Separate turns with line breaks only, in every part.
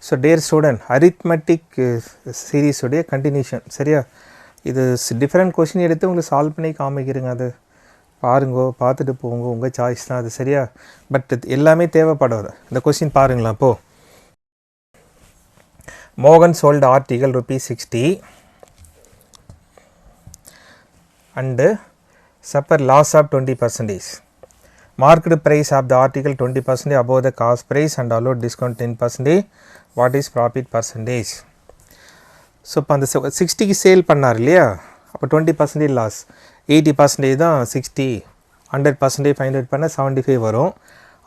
So dear student, arithmetic series உடைய continuation. சரியா? இது டிஃப்ரெண்ட் கொஷின் எடுத்து உங்களுக்கு சால்வ் பண்ணி காமிக்கிறேங்க. அது பாருங்கோ, பார்த்துட்டு போங்க, உங்கள் சாய்ஸ் தான் அது. சரியா? பட் எல்லாமே தேவைப்படாது. இந்த கொஷின் பாருங்களா. அப்போது மோகன் sold article ₹60 and suffer loss of 20%. Market price of the article 20% above the cost price and allowed discount 10%. What is profit percentage? So இப்போ அந்த 60க்கு சேல் பண்ணார் இல்லையா, அப்போ 20% லாஸ். 80% தான் 60, 100% ஃபைண்ட் அவுட் பண்ண 75 வரும்.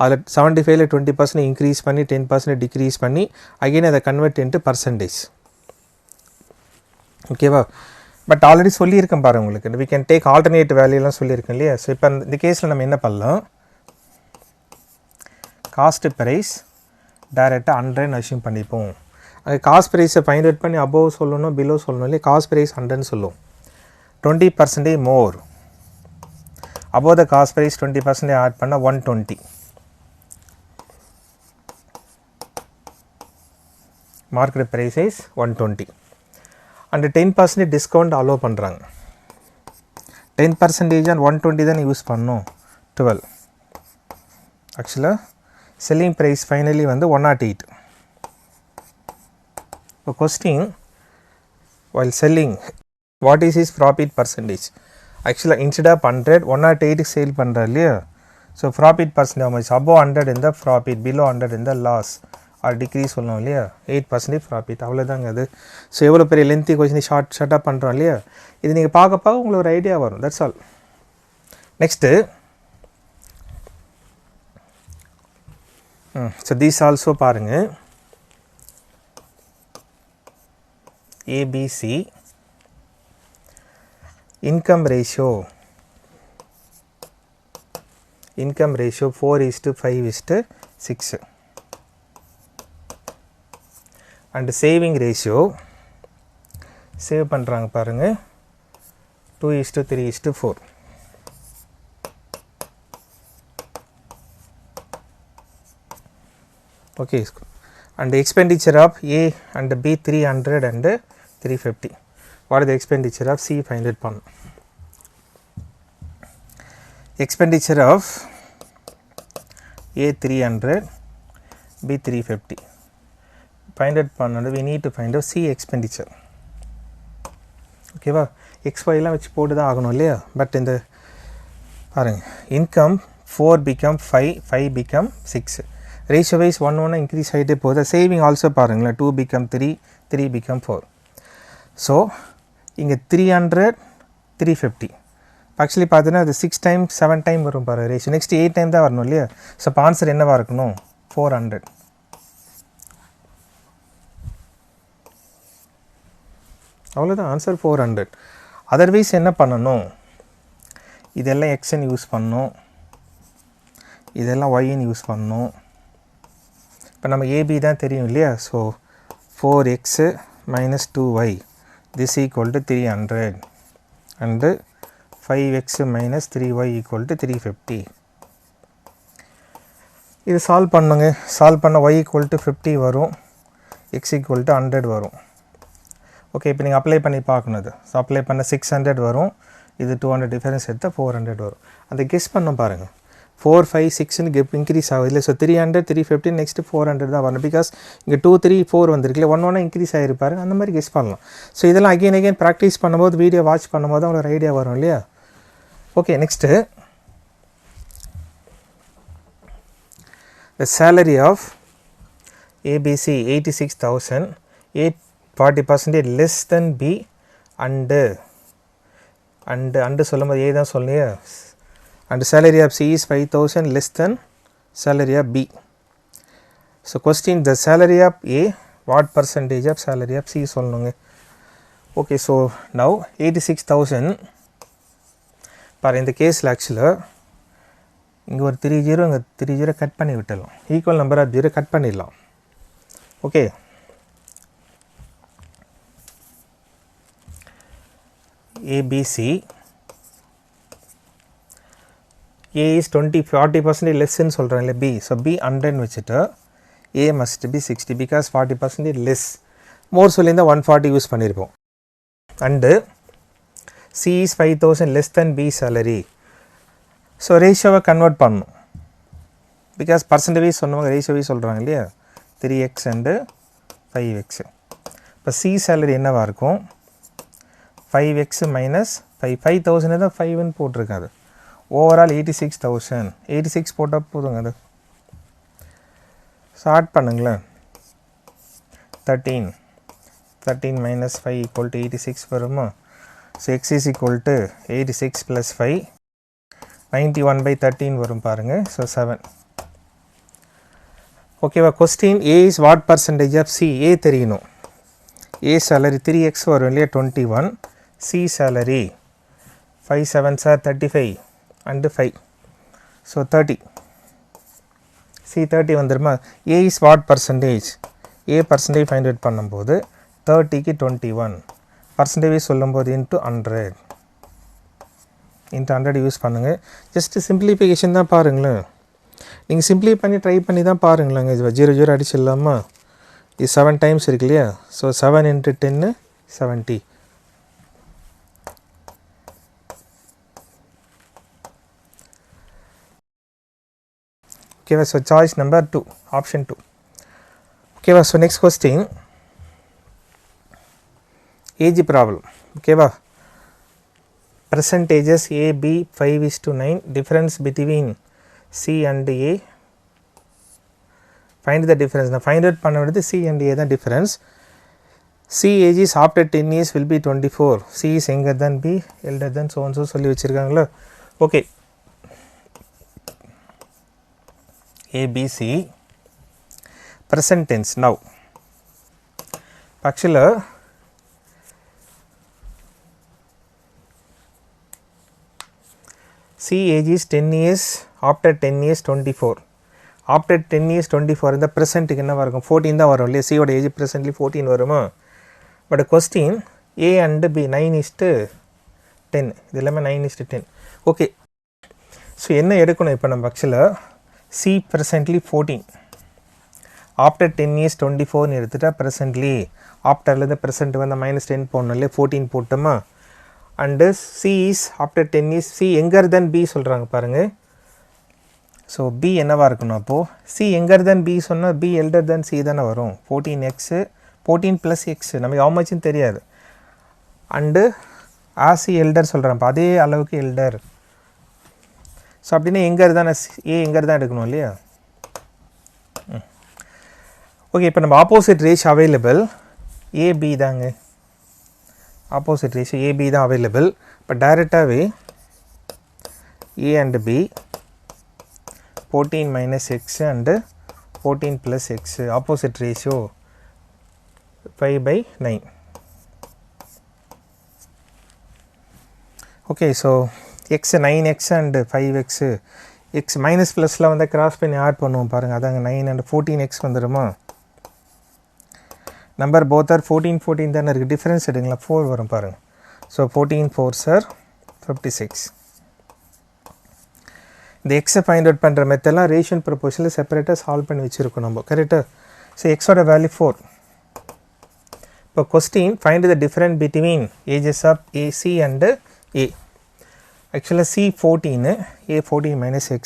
அதில் 75ல் 20% இன்க்ரீஸ் பண்ணி 10% டிக்ரீஸ் பண்ணி அகெயின் அதை கன்வெர்ட் இன்ட்டு பர்சன்டேஜ். ஓகேவா? பட் ஆல்ரெடி சொல்லியிருக்கேன் பாருங்கள் உங்களுக்கு. வி கேன் டேக் ஆல்டர்னேட் வேல்யூலாம் சொல்லியிருக்கேன் இல்லையா. ஸோ இப்போ இந்த கேஸில் நம்ம என்ன பண்ணலாம், காஸ்ட் ப்ரைஸ் டைரெக்டாக 100ன்னு அஷ்யூம் பண்ணிப்போம். அங்கே காஸ்ட் ப்ரைஸை ஃபைண்ட் அவுட் பண்ணி அபோவ் சொல்லணும், பிலோ சொல்லணும் இல்லையா. காஸ்ட் ப்ரைஸ் 100ன்னு சொல்லுவோம். 20% more above the cost price 20% add பண்ணால் 120. Market price is 120 and 10% discount allow பண்ணுறாங்க. 10% அண்ட் 120 தான் யூஸ் பண்ணோம். 12. ஆக்சுவலாக செல்லிங் ப்ரைஸ் ஃபைனலி வந்து 108. இப்போ question, while selling what is his profit percentage? ஆக்சுவலாக இன்ஸ்டெட் ஆஃப் 100 108க்கு சேல் பண்ணுறாரு இல்லையா. So profit percentage above 100 in the profit, below 100 in the loss R degrees சொல்லணும் இல்லையா. 8% ப்ராஃபிட், அவ்வளோதாங்க அது. ஸோ எவ்வளோ பெரிய லென்த்தி கொஸ்டின் ஷார்ட்டாக பண்ணுறோம் இல்லையா. இது நீங்கள் பார்க்க உங்களுக்கு ஒரு ஐடியா வரும். That's all. Next so these also பாருங்கள். ABC income ratio 4:5:6 and saving ratio save பண்ணுறாங்க பாருங்கள் 2:3:4. okay, and the expenditure of A and B 300 and 350. what is the expenditure of C? find it பண்ண expenditure of A 300, B 350 find it பண்ணது. we need to find out C expenditure. ஓகேவா? XYலாம் வச்சு போட்டு தான் ஆகணும் இல்லையா. பட் இந்த பாருங்க, income 4 become 5, 5 become 6. Ratio wise 1 increase ஆகிட்டே போகுது. சேவிங் ஆல்சோ பாருங்களேன், 2 become 3, 3 become 4. ஸோ இங்கே 300, 350 ஆக்சுவலி பார்த்தீங்கன்னா அது 6 டைம் 7 டைம் வரும் பாரு ரேஷியோ. நெக்ஸ்ட் 8 டைம் தான் வரணும் இல்லையா. ஸோ இப்போ ஆன்சர் என்னவாக இருக்கணும்? 400. அவ்வளோதான் ஆன்சர் 400. அதர்வைஸ் என்ன பண்ணணும், இதெல்லாம் எக்ஸ்ன்னு யூஸ் பண்ணணும், இதெல்லாம் ஒய்ன்னு யூஸ் பண்ணணும். இப்போ நம்ம ஏபி தான் தெரியும் இல்லையா. So 4x - 2y this equal to 300 and 5x - 3y equal to 350. இது சால்வ் பண்ணுங்க. சால்வ் பண்ண y equal to 50 வரும், x equal to 100 வரும். ஓகே, இப்போ நீங்கள் அப்ளை பண்ணி பார்க்கணும். இது ஸோ அப்ளை பண்ண 600 வரும், இது 200 டிஃபரன்ஸ் எடுத்தால் 400 வரும். அந்த கெஸ் பண்ண பாருங்கள். 4, 5, 6ன்னு இன்க்ரீஸ் ஆகுது இல்லை. ஸோ 300, 350, நெக்ஸ்ட்டு 400 தான் வரணும். பிகாஸ் இங்கே 2, 3, 4 வந்துருக்குல்ல, 1 இன்க்ரீஸ் ஆகிருப்பாரு. அந்த மாதிரி கெஸ் பண்ணலாம். ஸோ இதெல்லாம் அகெயின் ப்ராக்டிஸ் பண்ணும்போது, வீடியோ வாட்ச் பண்ணும்போது அவங்களுக்கு ஐடியா வரும் இல்லையா. Okay, next the salary of ABC 86,000, 40% less than B and சொல்லும்போது A தான் சொல்லுங்க. and salary of C is 5,000 less than salary of B. so question, the salary of A, what percentage of salary of C சொல்லணுங்க. okay, so now 86,000 பாரு. இந்த கேஸில் ஆக்சுவலாக இங்கே ஒரு 30, இங்கே 30 கட் பண்ணி விட்டுடலாம். ஈக்குவல் நம்பர் ஆஃப் 0 கட் பண்ணிடலாம். Okay, ABC A is 40% less ன்னு சொல்கிறாங்களே B. ஸோ B 100ன்னு வச்சுட்டு A must be 60 because 40% less. More சொல்லியிருந்தா 140 யூஸ் பண்ணியிருப்போம். And C is 5000 less than B salary. So ரேஷியோவை கன்வெர்ட் பண்ணணும். பிகாஸ் பர்சன்டேஜ் சொன்னவங்க ரேஷியோவே சொல்கிறாங்க இல்லையா, 3x அண்டு 5x. இப்போ C salary என்னவாக இருக்கும், 5x minus 5, 5000 தான் 5ன்னு போட்டிருக்காது. ஓவரால் 86,000, 86 போட்டால் போதுங்க. அது ஸ்டார்ட் பண்ணுங்களேன். 13 minus 5 equal to 86 வருமா. So x is equal to 86 plus 5, 91/13 வரும் பாருங்கள். ஸோ 7. ஓகேவா. Question A is what percentage of C? A தெரியணும். A salary 3x வரும் இல்லையா, 21. C salary 5 7s are 35 and 5. So 30. C 30 வந்துருமா. A is what percentage? A percentage find out பண்ணும்போது 30க்கு 21 percentage சொல்லும்போது into 100 into 100 use பண்ணுங்கள். Just simplification தான் பாருங்களேன். நீங்கள் சிம்பிளி பண்ணி ட்ரை பண்ணி தான் பாருங்களேங்க. இது 0 அடிச்சிடலாமா. இது 7 டைம்ஸ் இருக்கு இல்லையா. ஸோ 7 × 10 70. ஓகேவா. So choice number 2, option 2. ஓகேவா. So next question, age problem. ஓகேவா. percentages A, B 5:9, difference between C and A. Find the difference. நான் find out பண்ண வேண்டியது C and A தான் difference. C age is after 10 years will be 24. C is younger than B, elder than so and so சொல்லி வச்சுருக்காங்களா. Okay. A, B, C present tense now. Actually C age is 10 years, after 10 years 24. After 10 years 24 இந்த ப்ரெசென்ட்டுக்கு என்ன வரும், 14 தான் வரும் இல்லையா. சியோட age presently 14 வருமா. But question A and B 9:10, இது எல்லாமே 9:10. ஓகே. ஸோ என்ன எடுக்கணும் இப்போ நம்ம ஆக்சுவலாக, C ப்ரெசென்ட்லி 14, ஆஃப்டர் 10 years 24ன்னு எடுத்துட்டா ப்ரெசென்ட்லி ஆஃப்டர்லேருந்து ப்ரெசென்ட் வந்து -10 போடணும் இல்லையா, 14 போட்டோமா. And C is after 10 years, C younger than B சொல்கிறாங்க பாருங்கள். ஸோ B என்னவாக இருக்கணும் அப்போது, C younger than B சொன்னால் B elder than C தானே வரும். 14x 14 + x நமக்கு how muchன்னு தெரியாது. அண்டு as C elder சொல்கிறேன், இப்போ அதே அளவுக்கு எல்டர். ஸோ அப்படின்னா எங்கர் தானே, A எங்கர் தான் எடுக்கணும் இல்லையா. ஓகே. இப்போ நம்ம ஆப்போசிட் ரேஷியோ அவைலபிள் AB தாங்க. ஆப்போசிட் ரேஷியோ AB தான் அவைலபிள். இப்போ டைரெக்டாகவே A and B 14 - x and 14 + x, opposite ratio 5/9. Okay. So x 9x and 5x, x minus ப்ளஸில் வந்து கிராஸ் பண்ணி ஆட் பண்ணுவோம் பாருங்கள். அதாங்க 9 அண்டு 14x வந்துடுமா. நம்பர் போத் ஆர் 14 தானே இருக்குது. டிஃப்ரென்ஸ் எடுங்களா, 4 வரும் பாருங்கள். So 14 4s are 56. இந்த எக்ஸை ஃபைண்ட் அவுட் பண்ணுற மெத்தட்லாம் ரேஷியன் ப்ரொபோர்ஷனில் செப்பரேட்டாக சால்வ் பண்ணி வச்சுருக்கோம் நம்ம, கரெக்டாக. ஸோ எக்ஸோட வேல்யூ 4. இப்போ question find the difference between ages of AC and A. ஆக்சுவலாக C 14, A 14 - x,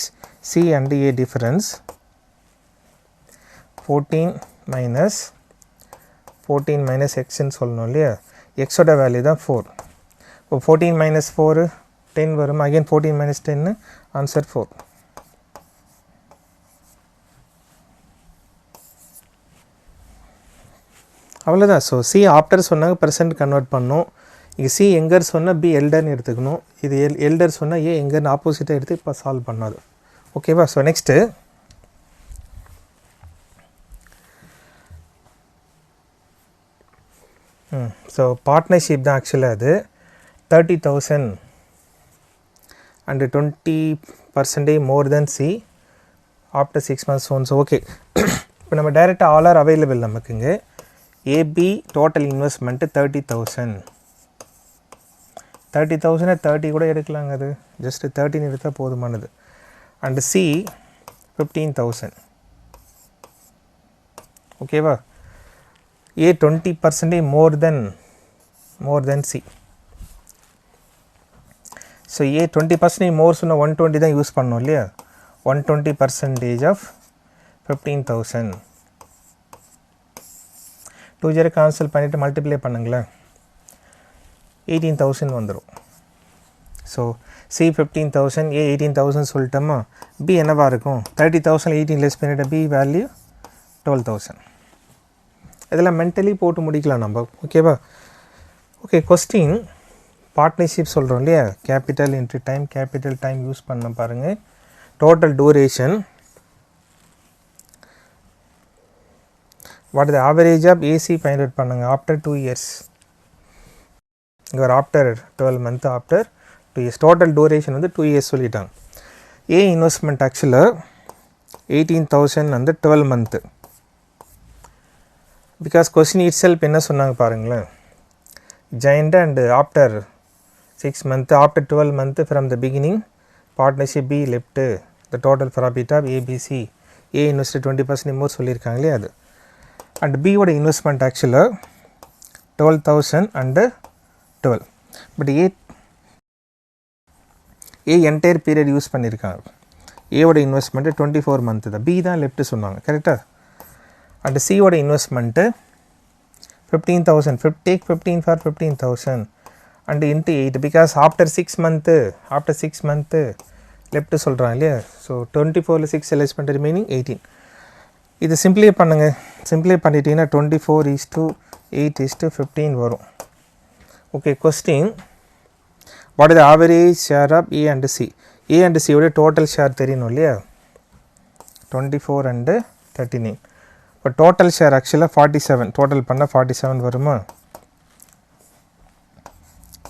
C and A difference 14 - xன்னு சொல்லணும் இல்லையா. எக்ஸோட வேல்யூ தான் 4. இப்போ 14 - 4 10 வரும். Again 14 - 10, answer 4. அவ்வளோதான். ஸோ C ஆஃப்டர் சொன்னாங்க ப்ரெசென்ட் கன்வெர்ட் பண்ணணும். இங்கே C எங்கர் சொன்னால் B எல்டர்னு எடுத்துக்கணும். இது எல்டர் சொன்னால் A எங்கர்னு ஆப்போசிட்டாக எடுத்து இப்போ சால்வ் பண்ணாது. ஓகேவா. ஸோ நெக்ஸ்ட்டு ஸோ பார்ட்னர்ஷிப் தான் ஆக்சுவலாக அது 30,000 and 20% more then C after 6 months so okay. இப்போ நம்ம டைரெக்டாக ஆல் ஆர் அவைலபிள் நமக்குங்க. AB total investment 30,000. 30,000 30 கூட எடுக்கலாங்க. அது ஜஸ்ட்டு 13 எடுத்தால் போதுமானது. And C 15,000. ஓகேவா? A 20% more than C. So A 20% more சொன்ன 120 தான் யூஸ் பண்ணோம் இல்லையா? 120% of 15,000. 2 ஜெரை கேன்சல் பண்ணிவிட்டு மல்டிப்ளை பண்ணுங்களேன், 18,000 வந்துடும். So C 15,000, A 18,000 சொல்லிட்டோமா? B என்னவா இருக்கும்? 30,000 18 லெஸ் பண்ணிவிட்டு B வேல்யூ 12,000. இதெல்லாம் மென்டலி போட்டு முடிக்கலாம் நம்ம. ஓகேவா? ஓகே, கொஸ்டின் பார்ட்னர்ஷிப் சொல்கிறோம் இல்லையா? Capital into time, capital time use பண்ண பாருங்கள். Total duration, what is the average of AC find out பண்ணுங்க ஆஃப்டர் 2 years. இங்கே ஒரு after 12 month, after 2 years. Total duration வந்து 2 years சொல்லிட்டாங்க. ஏ இன்வெஸ்ட்மெண்ட் ஆக்சுவலாக 18,000 வந்து 12 month. Because question itself என்ன சொன்னாங்க பாருங்களேன், joint and after 6 month, after 12 month from the beginning partnership B left the total profit of ABC. A invest 20% more சொல்லியிருக்காங்களே அது. And பியோட இன்வெஸ்ட்மெண்ட் ஆக்சுவலாக 12,000 and 12. But A entire period use பண்ணியிருக்காங்க. ஏவோட investment 24 month தான். பி தான் left சொன்னாங்க, கரெக்டாக? அண்ட் சியோட investment 15,000. Take 15 for 15,000 and into 8 because after 6 month left சொல்கிறாங்க இல்லையா? ஸோ 24ல் 6 லெஸ் பண்ணிட்டு ரிமைனிங் 18. இது சிம்பிளை பண்ணுங்கள். சிம்பிளை பண்ணிட்டீங்கன்னா 24:8:15 வரும். Okay, question what is the average share of A and C? A and சியோட டோட்டல் ஷேர் தெரியணும் இல்லையா? 24 and 39. இப்போ டோட்டல் ஷேர் ஆக்சுவலாக 47. டோட்டல் பண்ணால் 47 வருமா?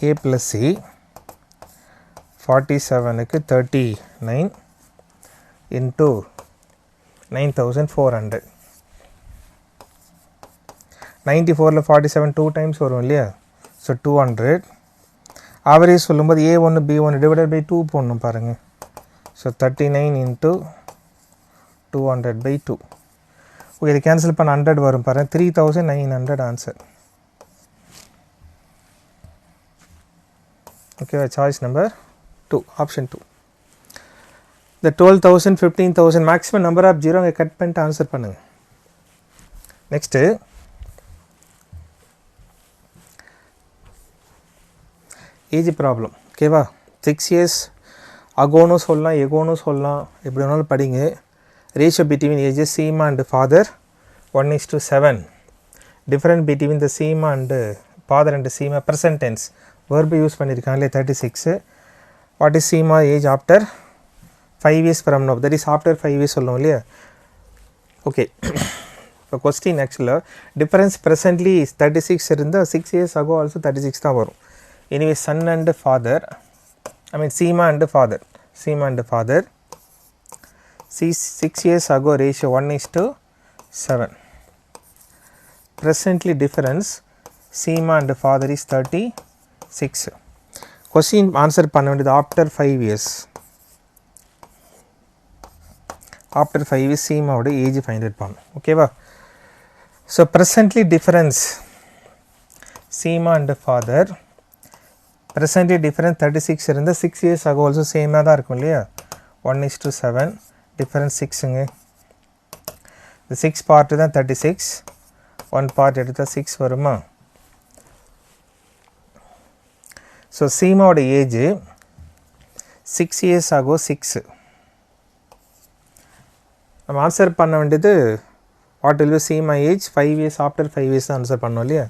ஏ ப்ளஸ் சி 47க்கு 39 இன்ட்டு 9,400. 94ல் 47 2 times வரும் இல்லையா? ஸோ 200. ஆவரேஜ் சொல்லும்போது A1 B1 டிவைடட் பை 2 போடணும் பாருங்கள். So 39 into 200/2. ஓகே, இது கேன்சல் பண்ண 100 வரும் பாருங்கள். 3,900 ஆன்சர். ஓகேவா? Choice number 2, option 2. இந்த 12,000 15,000 மேக்ஸிமம் நம்பர் ஆஃப் ஜீரோ அங்கே கட் பண்ணிட்டு ஆன்சர் பண்ணுங்கள். Next age problem. ஓகேவா? 6 years அகோனும் சொல்லலாம், எகோனும் சொல்லலாம், எப்படி வேணாலும் படிங்க. Ratio between ages Seema and father 1:7. Different between the Seema and father and Seema present tense verb use பண்ணியிருக்காங்களே 36. What is Seema age after 5 years from now? That is after 5 years சொல்லுவோம் இல்லையா? ஓகே, இப்போ கொஸ்டின் ஆக்சுவலாக டிஃபரன்ஸ் ப்ரெசன்ட்லி 36 இருந்தால் 6 years அகோ ஆல்சோ 36 தான் வரும். Anyway, son and father, I mean Seema and father, 6 years ago ratio 1:7. Presently difference Seema and father is 36. Question answer பண்ண வேண்டியது after 5 years. After 5 years Seema ஓட age find out பண்ணணும். ஓகேவா? So presently difference Seema and father, presently difference 36 இருந்தால் 6 years ago also சேமாக தான் இருக்கும் இல்லையா? 1:7 difference 6ங்க. இந்த 6 பார்ட்டு தான் 36, 1 பார்ட் எடுத்தால் 6 வருமா? ஸோ சீமாவோட ஏஜ் 6 years ago 6. நம்ம ஆன்சர் பண்ண வேண்டியது what will be Seema age 5 years after 5 years தான் ஆன்சர் பண்ணோம் இல்லையா?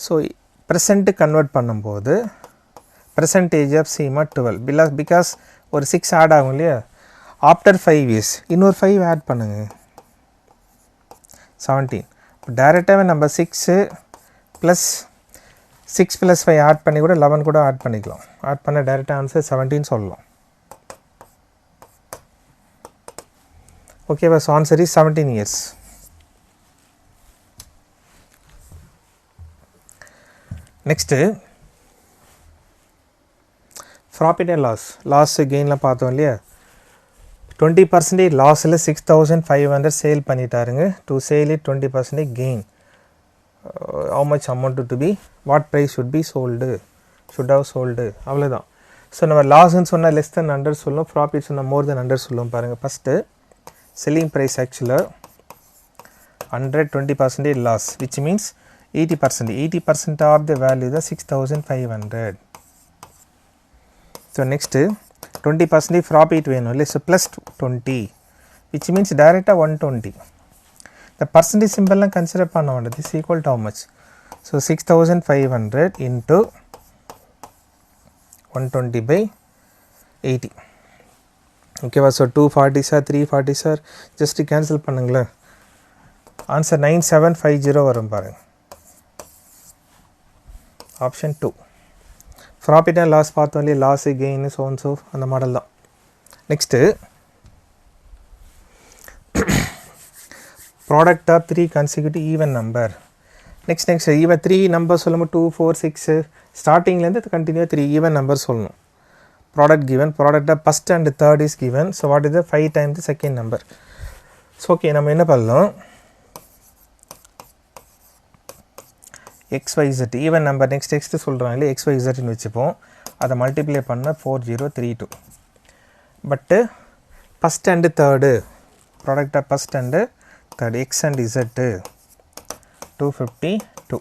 ஸோ ப்ரெசண்ட்டு கன்வெர்ட் பண்ணும்போது ப்ரெசன்டேஜ் ஆஃப் சீமா 12 பிகாஸ் ஒரு 6 ஆட் ஆகும் இல்லையா? ஆஃப்டர் 5 years இன்னொரு 5 ஆட் பண்ணுங்க, 17. இப்போ டைரெக்டாகவே நம்ம 6 + 5 ஆட் பண்ணி கூட 11 கூட ஆட் பண்ணிக்கலாம். ஆட் பண்ண டைரெக்டாக ஆன்சர் 17 சொல்லலாம். ஓகேவா? So answer is 17 years. Next profit and loss கெயின்லாம் பார்த்தோம் இல்லையா? 20% லாஸில் 6500 சேல் பண்ணிட்டாருங்க. To sale it 20% gain. how much amount to be, what price should be sold, should have sold, அவ்வளோதான். ஸோ நம்ம லாஸ்ன்னு சொன்னால் லெஸ் தென் 100 சொல்லணும், ப்ராஃபிட் சொன்னால் மோர் தென் 100 சொல்லுவோம். பாருங்கள், ஃபஸ்ட்டு செல்லிங் ப்ரைஸ் ஆக்சுவலாக 100, 20% loss, which means 80% of the value தான் 6500. ஸோ நெக்ஸ்ட்டு 20% ப்ராஃபிட் வேணும் இல்லை, ஸோ ப்ளஸ் 20, விச் மீன்ஸ் டைரெக்டாக 120. The percentage symbol la consider panna vanda, this equal to how much? So 6500 into 120 by 80. Okay va, so 240 sir, 340 sir, just cancel pannungala. Answer 9750 varum parunga. Option 2. Profit and loss path only, loss gain so and so and the model da. Next, product of 3 consecutive even number. Next even 3 numbers sollumo, 2 4 6 starting la irundhu continue 3 even numbers solnu. Product given, product of first and third is given, so what is the 5 times the second number. So okay, நம்ம என்ன பண்ணலாம், xyz even number next சொல்றாங்க இல்ல, xyz ன்னு வெச்சுப்போம். அதை multiply பண்ணா 4032. But first and third, product of first and third, x and z 252.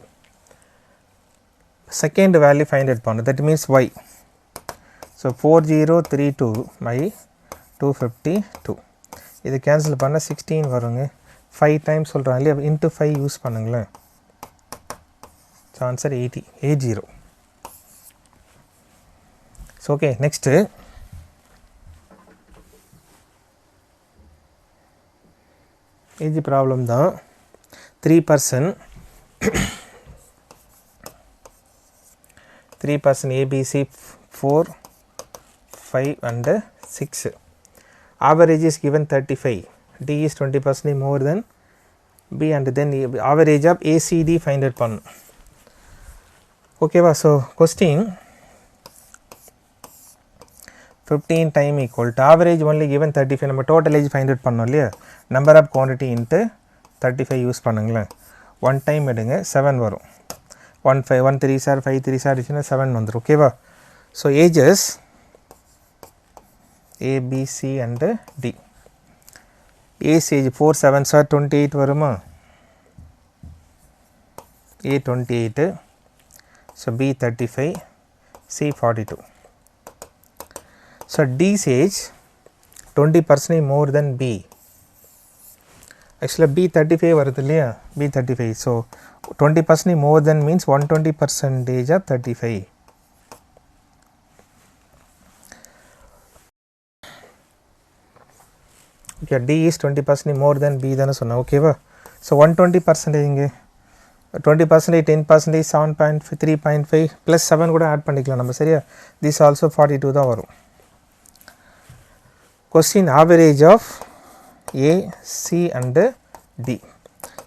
Second value find it பண்ணு, that means y. So 4032 by 252. இது கேன்சல் பண்ண 16 வருங்க. 5 times சொல்றாங்க இல்லையா, into 5 யூஸ் பண்ணுங்களேன். So answer 80. So okay, next easy problem தான். 3% ABC 4 5 and 6. Average is given 35. D is 20% more than B, and then average of ACD find it பண்ணு. Okay va, so question 15 time equal to average only given 35. நம்ம total age find it பண்ணோம் இல்லையா, number of quantity into 35 use பண்ணுங்களேன். 1 time எடுங்க 7 வரும். 1 3 sir 5 3 sir அடிச்சுன்னா 7 வந்துடும். ஓகேவா, so ages A B C and D. A's age 4 7 sir 28 வருமா, A 28, so B 35, C 42. So D's age 20% more than B. Actually B 35 வருது இல்லையா, B 35, so 20% more than means 120% of 35. Okay, D is 20% more than B தானே சொன்னா. ஓகேவா, so 120% இங்கே 20%, 10%, 7.5, 3.5 plus 7 கூட add பண்ணிக்கலாம் நம்ம, சரியா. this also 42 தான் வரும். Question average of A, C and D.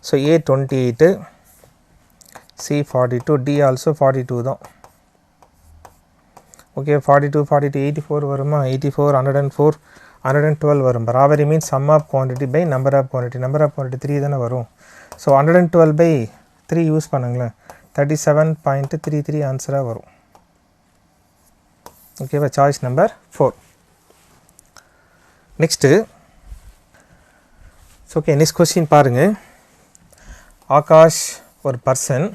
So A 28, C 42, D also 42 தான். Okay, 42 42 84 வருமா, 84 104 112 வரும். Average means sum of quantity by number of quantity. Number of quantity 3 தானே வரும். So 112 by 3 யூஸ் பண்ணுங்களேன், 37.33 ஆன்சராக வரும். ஓகேவா, choice number 4. Next okay, next question பாருங்கள். ஆகாஷ் ஒரு பர்சன்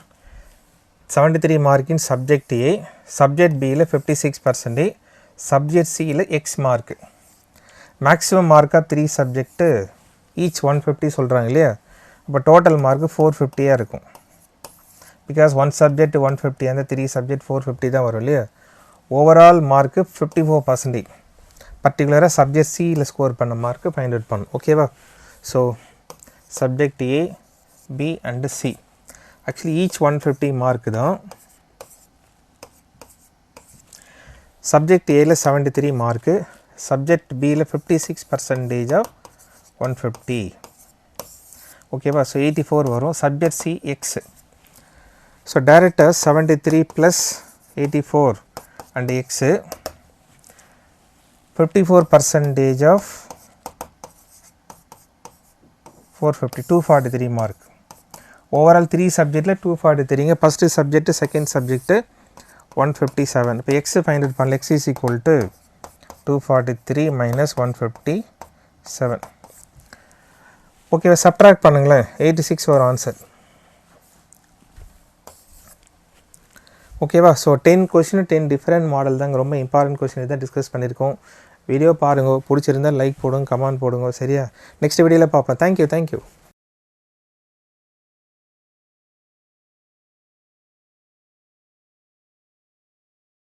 73 மார்க்கின் சப்ஜெக்ட் ஏ, சப்ஜெக்ட் பியில் 56%, சப்ஜெக்ட் சியில் X mark. Maximum mark of 3 subject each 150 சொல்கிறாங்க இல்லையா, அப்போ டோட்டல் மார்க்கு 450 இருக்கும். பிகாஸ் 1 சப்ஜெக்ட் 150, அந்த 3 சப்ஜெக்ட் 450 தான் வரும் இல்லையா. Overall mark 54%. பர்டிகுலராக சப்ஜெக்ட் சியில் ஸ்கோர் பண்ண மார்க்கு ஃபைண்ட் அவுட் பண்ணும். ஓகேவா, so subject A, B and C actually each 150 mark தான். சப்ஜெக்ட் ஏயில் 73 மார்க்கு, சப்ஜெக்ட் பியில் 56% ஆஃப் 150. ஓகேவா, ஸோ 84 வரும். சப்ஜெக்ட் சி எக்ஸ், ஸோ டைரக்டாக 73 + 84 and X 54% of 450 243 mark. Overall 3 subjectல 243ங்க. first subject second subject 157. இப்போ x find out பண்ணல. x is equal to 243 minus 157. ஓகேவா, subtract பண்ணுங்களேன். 86 வரும் ஆன்சர். ஓகேவா, ஸோ 10 கொஷின் 10 டிஃப்ரெண்ட் மாடல் தாங்க. ரொம்ப இம்பார்ட்டன்ட் கொஷின் தான் டிஸ்கஸ் பண்ணியிருக்கோம். வீடியோ பாருங்க, பிடிச்சிருந்தால் லைக் போடுங்க, கமெண்ட் போடுங்க. சரியா, நெக்ஸ்ட் வீடியோவில் பார்ப்பேன். தேங்க்யூ.